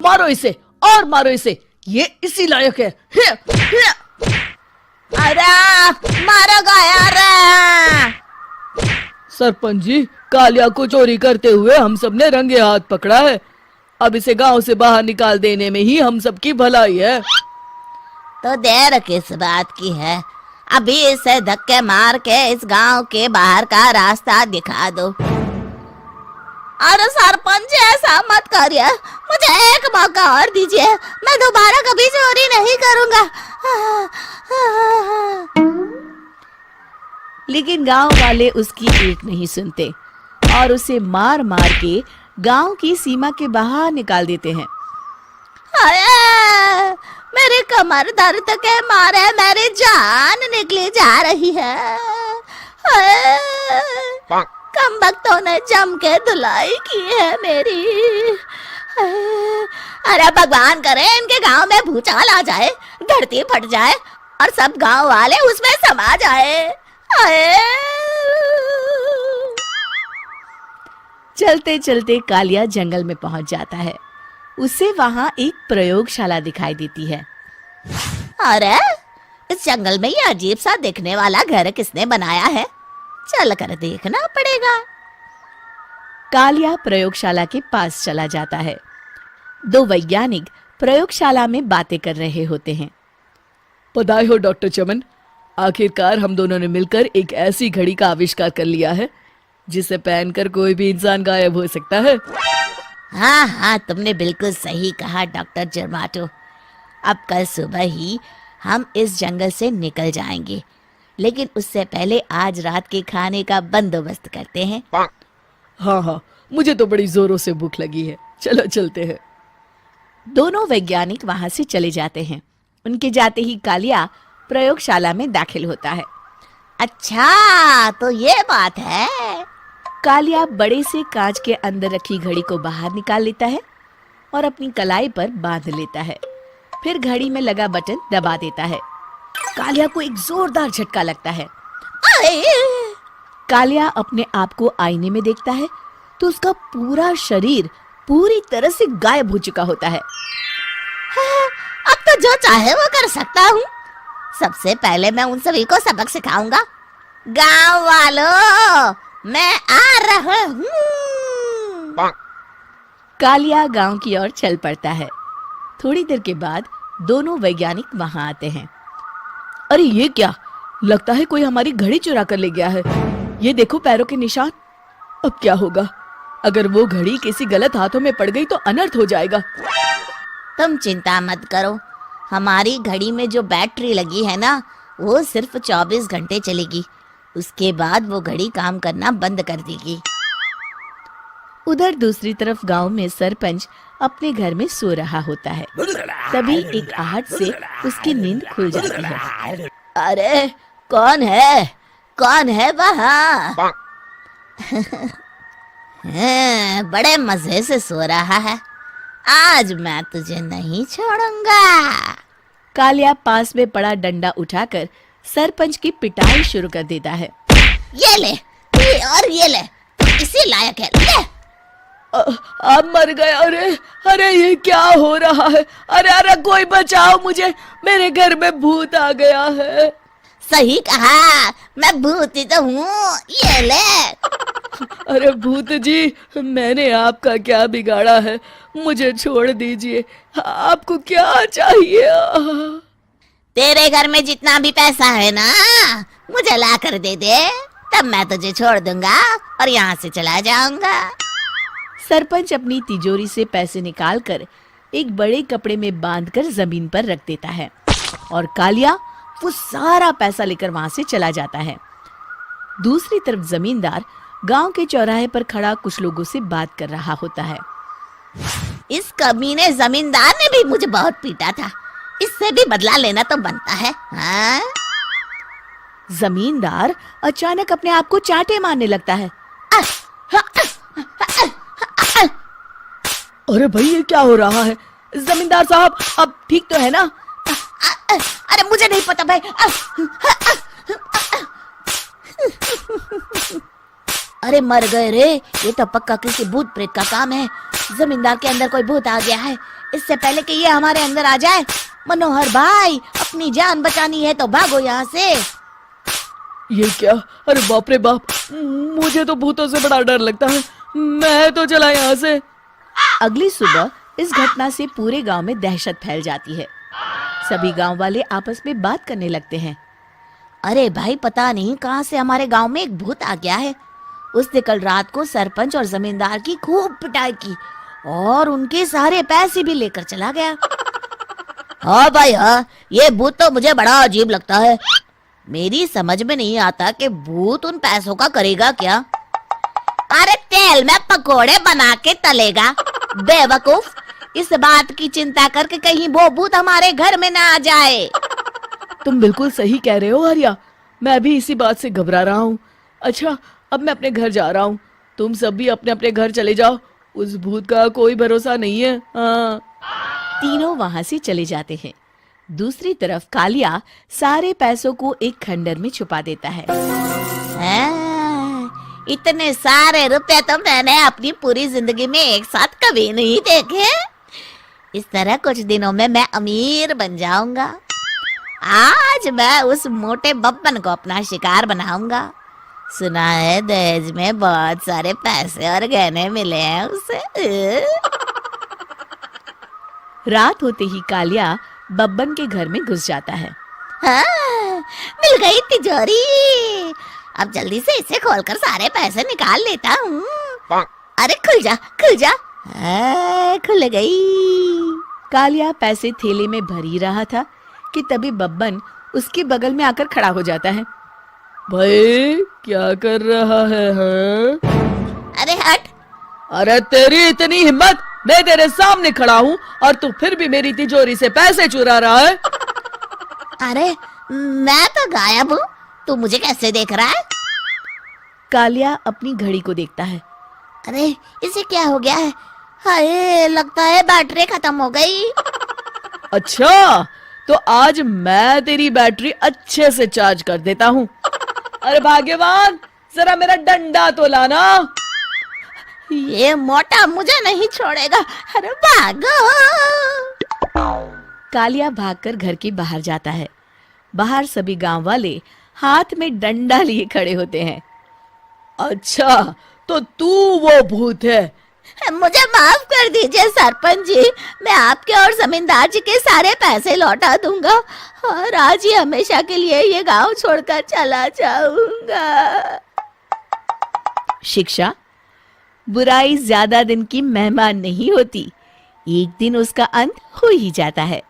मारो इसे और मारो इसे, ये इसी लायक है। अरे मारो गया रे। सरपंच जी, कालिया को चोरी करते हुए हम सब ने रंगे हाथ पकड़ा है। अब इसे गांव से बाहर निकाल देने में ही हम सबकी भलाई है। तो देर किस बात की है, अभी इसे धक्के मार के इस गांव के बाहर का रास्ता दिखा दो। अरे सरपंच जी, ऐसा मत करिए, मुझे एक मौका और दीजिए, मैं दोबारा कभी चोरी नहीं करूंगा। लेकिन गांव वाले उसकी एक नहीं सुनते और उसे मार मार के गांव की सीमा के बाहर निकाल देते हैं। अरे मेरी कमर दर्द के मारे मेरी जान निकली जा रही है। कम वक्तों ने जम के धुलाई की है मेरी। अरे भगवान करे इनके गांव में भूचाल आ जाए, धरती फट जाए और सब गांव वाले उसमें समा जाए। चलते चलते कालिया जंगल में पहुंच जाता है। उसे वहां एक प्रयोगशाला दिखाई देती है। अरे इस जंगल में ये अजीब सा दिखने वाला घर किसने बनाया है, चल कर देखना पड़ेगा। कालिया प्रयोगशाला के पास चला जाता है। दो वैज्ञानिक प्रयोगशाला में बातें कर रहे होते हैं। बधाई हो डॉक्टर चमन, आखिरकार हम दोनों ने मिलकर एक ऐसी घड़ी का आविष्कार कर लिया है जिसे पहनकर कोई भी इंसान गायब हो सकता है। हाँ हाँ, तुमने बिल्कुल सही कहा डॉक्टर जर्माटो। अब कल सुबह ही हम इस जंगल से निकल जाएंगे, लेकिन उससे पहले आज रात के खाने का बंदोबस्त करते हैं। हाँ हाँ, मुझे तो बड़ी जोरों से भूख लगी है, चलो चलते हैं। दोनों वैज्ञानिक वहां से चले जाते हैं। उनके जाते ही कालिया प्रयोगशाला में दाखिल होता है। अच्छा तो ये बात है। कालिया बड़े से कांच के अंदर रखी घड़ी को बाहर निकाल लेता है और अपनी कलाई पर बांध लेता है। फिर घड़ी में लगा बटन दबा देता है। कालिया को एक जोरदार झटका लगता है। कालिया अपने आप को आईने में देखता है तो उसका पूरा शरीर पूरी तरह से गायब हो चुका होता है। अब तो जो चाहे वो कर सकता हूँ। सबसे पहले मैं उन सभी को सबक सिखाऊंगा। गांव वालों, मैं आ रहा हूँ। कालिया गांव की ओर चल पड़ता है। थोड़ी देर के बाद दोनों वैज्ञानिक वहां आते हैं। अरे ये क्या, लगता है कोई हमारी घड़ी चुरा कर ले गया है। ये देखो पैरों के निशान। अब क्या होगा, अगर वो घड़ी किसी गलत हाथों में पड़ गई तो अनर्थ हो जाएगा। तुम चिंता मत करो, हमारी घड़ी में जो बैटरी लगी है ना, वो सिर्फ 24 घंटे चलेगी। उसके बाद वो घड़ी काम करना बंद कर देगी। उधर दूसरी तरफ गांव में सरपंच अपने घर में सो रहा होता है। तभी एक आहट से उसकी नींद खुल जाती है। अरे कौन है वहाँ? बड़े मजे से सो रहा है, आज मैं तुझे नहीं छोड़ूंगा। कालिया पास में पड़ा डंडा उठाकर सरपंच की पिटाई शुरू कर देता है। ये ले, ये ले, इसी लायक है, ले। अब मर गया। अरे ये क्या हो रहा है? अरे कोई बचाओ मुझे, मेरे घर में भूत आ गया है। सही कहा, मैं भूत ही तो हूँ, ये ले। अरे भूत जी, मैंने आपका क्या बिगाड़ा है, मुझे छोड़ दीजिए। आपको क्या चाहिए? तेरे घर में जितना भी पैसा है ना, मुझे ला कर दे दे, तब मैं तुझे छोड़ दूंगा और यहाँ से चला जाऊंगा। सरपंच अपनी तिजोरी से पैसे निकालकर एक बड़े कपड़े में बांधकर जमीन पर रख देता है और कालिया वो सारा पैसा लेकर वहां से चला जाता है। दूसरी तरफ जमींदार गांव के चौराहे पर खड़ा कुछ लोगों से बात कर रहा होता है। इस कमीने जमींदार ने भी मुझे बहुत पीटा था, इससे भी बदला लेना तो बनता है। हाँ? जमींदार अचानक अपने आप को चांटे मारने लगता है। अरे भाई ये क्या हो रहा है? जमींदार साहब अब ठीक तो है ना? अरे मुझे नहीं पता भाई। अरे मर गए रे, ये तो पक्का किसी भूत प्रेत का काम है। जमींदार के अंदर कोई भूत आ गया है। इससे पहले कि ये हमारे अंदर आ जाए, मनोहर भाई अपनी जान बचानी है तो भागो यहाँ से। ये क्या? अरे बाप रे बाप, मुझे तो भूतों से बड़ा डर लगता है। मैं तो चला यहाँ से। अगली सुबह इस घटना से पूरे गांव में दहशत फैल जाती है। सभी गांव वाले आपस में बात करने लगते हैं। अरे भाई, पता नहीं कहाँ से हमारे गांव में एक भूत आ गया है। उसने कल रात को सरपंच और जमींदार की खूब पिटाई की और उनके सारे पैसे भी लेकर चला गया। हाँ भाई हाँ, ये भूत तो मुझे बड़ा अजीब लगता है। मेरी समझ में नहीं आता कि भूत उन पैसों का करेगा क्या। अरे तेल में पकोड़े बना के तलेगा, बेवकूफ। इस बात की चिंता करके कहीं वो भूत हमारे घर में ना आ जाए। तुम बिल्कुल सही कह रहे हो आर्या, मैं भी इसी बात से घबरा रहा हूँ। अच्छा, अब मैं अपने घर जा रहा हूँ। तुम सब भी अपने अपने घर चले जाओ, उस भूत का कोई भरोसा नहीं है। हाँ। तीनों वहां से चले जाते हैं। दूसरी तरफ कालिया सारे पैसों को एक खंडर में छुपा देता है। इतने सारे रुपए तो मैंने अपनी पूरी जिंदगी में एक साथ कभी नहीं देखे। इस तरह कुछ दिनों में मैं अमीर बन जाऊंगा। आज मैं उस मोटे बब्बन को अपना शिकार बनाऊंगा। सुना है दहेज में बहुत सारे पैसे और गहने मिले हैं उसे। रात होते ही कालिया बब्बन के घर में घुस जाता है। हाँ, मिल गई तिजोरी। अब जल्दी से इसे खोलकर सारे पैसे निकाल लेता हूँ। अरे खुल जा, खुल जा। खुल गई। कालिया पैसे थैले में भर ही रहा था कि तभी बब्बन उसके बगल में आकर खड़ा हो जाता है। भाई क्या कर रहा है? हाँ? अरे हट। अरे तेरी इतनी हिम्मत, मैं तेरे सामने खड़ा हूँ और तू फिर भी मेरी तिजोरी से पैसे चुरा रहा है। अरे मैं तो गायब हूँ, तू मुझे कैसे देख रहा है? कालिया अपनी घड़ी को देखता है। अरे इसे क्या हो गया है? हाय, लगता है बैटरी खत्म हो गई। अच्छा, तो आज मैं तेरी बैटरी अच्छे से चार्ज कर देता हूँ। अरे भाग्यवान, जरा मेरा डंडा तो लाना। ये मोटा मुझे नहीं छोड़ेगा। अरे भागो। कालिया भागकर घर के बाहर जाता है। बाहर सभी गांव वाले हाथ में डंडा लिए खड़े होते हैं। अच्छा, तो तू वो भूत है? मुझे माफ कर दीजिए सरपंच जी, मैं आपके और जमींदार जी के सारे पैसे लौटा दूंगा और आज ही हमेशा के लिए ये गांव छोड़कर चला जाऊंगा। शिक्षा: बुराई ज्यादा दिन की मेहमान नहीं होती, एक दिन उसका अंत हो ही जाता है।